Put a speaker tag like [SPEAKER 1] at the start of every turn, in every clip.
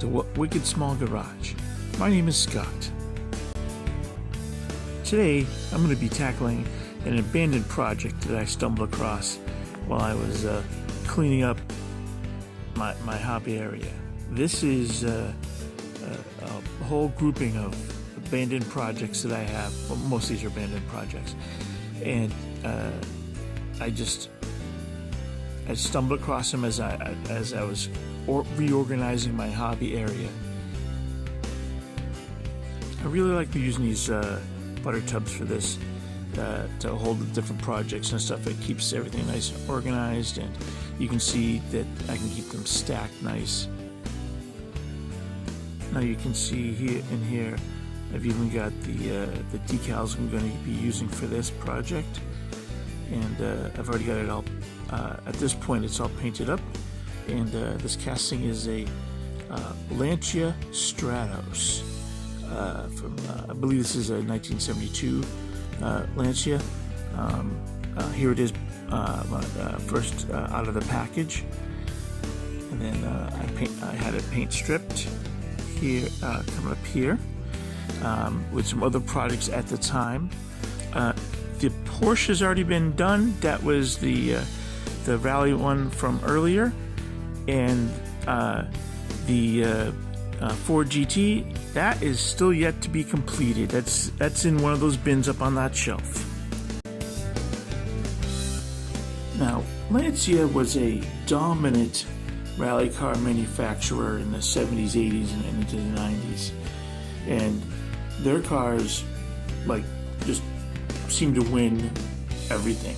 [SPEAKER 1] to Wicked Small Garage. My name is Scott. Today I'm going to be tackling an abandoned project that I stumbled across while I was cleaning up my hobby area. This is a whole grouping of abandoned projects that I have. Well, most of these are abandoned projects, and I stumbled across them as I was reorganizing my hobby area. I really like using these butter tubs for this to hold the different projects and stuff. It keeps everything nice and organized, and you can see that I can keep them stacked nice. Now you can see here I've even got the decals I'm going to be using for this project, and I've already got it all. At this point, it's all painted up, and this casting is a Lancia Stratos from I believe this is a 1972 Lancia. Here it is, first out of the package, and then I had it paint stripped here, coming up here, with some other products at the time. The Porsche has already been done. That was the Rally one from earlier, and the Ford GT, that is still yet to be completed. That's in one of those bins up on that shelf. Now, Lancia was a dominant rally car manufacturer in the 70s, 80s, and into the 90s, and their cars just seem to win everything.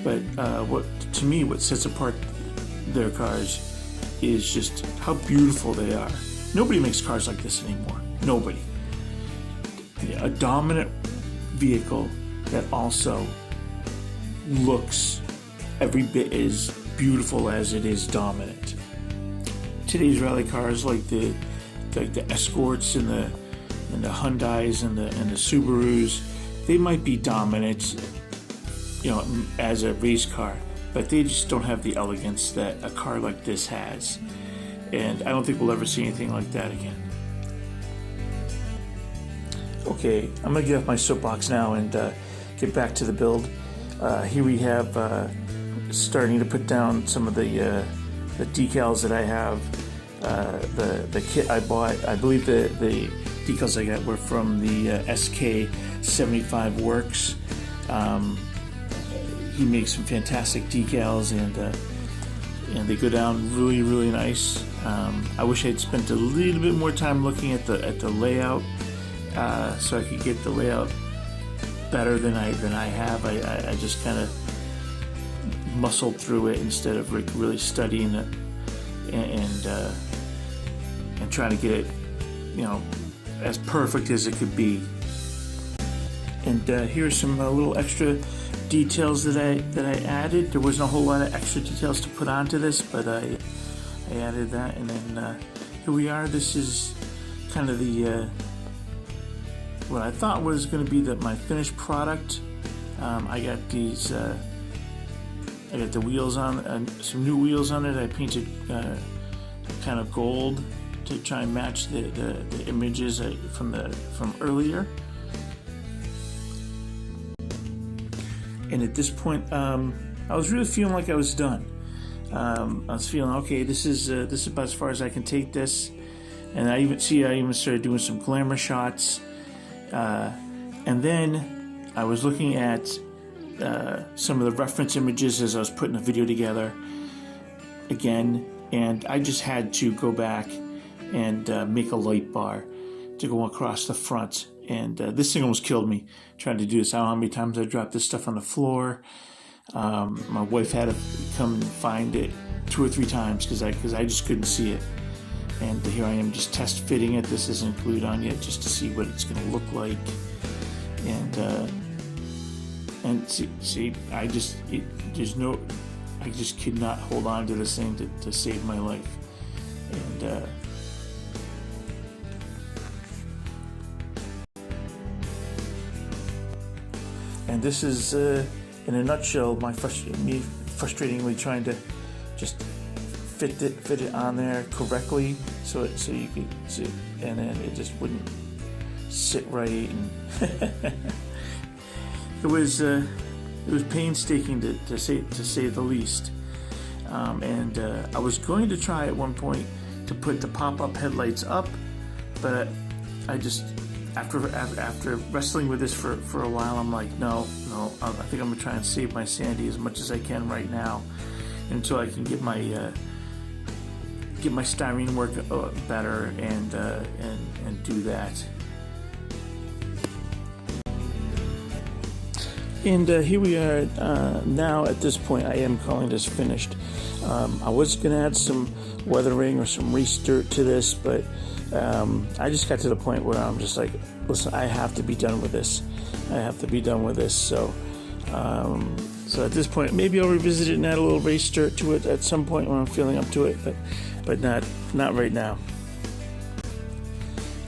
[SPEAKER 1] But what sets apart their cars is just how beautiful they are. Nobody makes cars like this anymore. Nobody. A dominant vehicle that also looks every bit as beautiful as it is dominant. Today's rally cars, like the Escorts and the Hyundais and the Subarus, they might be dominant, as a race car, but they just don't have the elegance that a car like this has, and I don't think we'll ever see anything like that again. Okay, I'm gonna get off my soapbox now and get back to the build. Here we have starting to put down some of the decals that I have. The kit I bought, I believe the decals I got were from the SK75 Works. He makes some fantastic decals, and they go down really, really nice. I wish I'd spent a little bit more time looking at the layout, so I could get the layout better than I have. I just kind of muscled through it instead of really studying it and trying to get it, as perfect as it could be. And here's some little extra details that I added. There wasn't a whole lot of extra details to put onto this, but I added that, and then here we are. This is kind of the what I thought was going to be my finished product. I got these. I got the wheels on, some new wheels on it. I painted kind of gold to try and match the images from earlier. And at this point, I was really feeling like I was done. I was feeling, okay, this is about as far as I can take this. And I even started doing some glamour shots. And then I was looking at some of the reference images as I was putting the video together again, and I just had to go back and make a light bar to go across the front. And this thing almost killed me trying to do this. I don't know how many times I dropped this stuff on the floor. My wife had to come and find it 2 or 3 times because I just couldn't see it. And here I am just test fitting it. This isn't glued on yet, just to see what it's going to look like. And see, I just could not hold on to this thing to save my life. And this is, in a nutshell, me frustratingly trying to just fit it on there correctly, so you could sit, and then it just wouldn't sit right. And it was painstaking to say the least. And I was going to try at one point to put the pop-up headlights up, but I just after wrestling with this for a while, I'm like, no, I think I'm gonna try and save my sanity as much as I can right now, until I can get my styrene work better and do that. And here we are now. At this point, I am calling this finished. I was going to add some weathering or some restart to this, but I just got to the point where I'm just like, listen, I have to be done with this. So at this point, maybe I'll revisit it and add a little restart to it at some point when I'm feeling up to it, but not right now.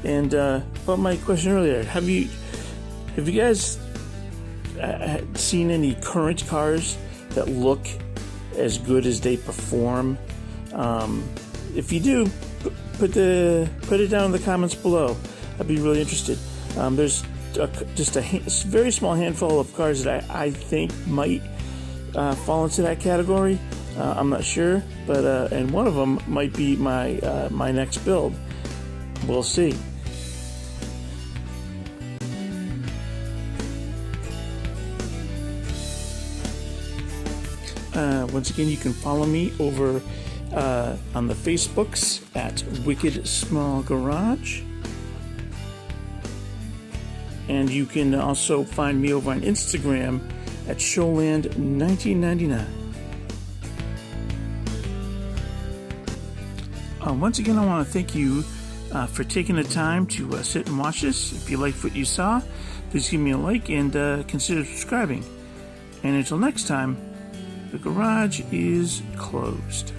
[SPEAKER 1] And about my question earlier, have you guys seen any current cars that look as good as they perform? If you do, put it down in the comments below. I'd be really interested. There's just a very small handful of cars that I think might fall into that category. I'm not sure, but and one of them might be my next build. We'll see. Once again, you can follow me over on the Facebooks at Wicked Small Garage. And you can also find me over on Instagram at Showland1999. Once again, I want to thank you for taking the time to sit and watch this. If you liked what you saw, please give me a like and consider subscribing. And until next time, the garage is closed.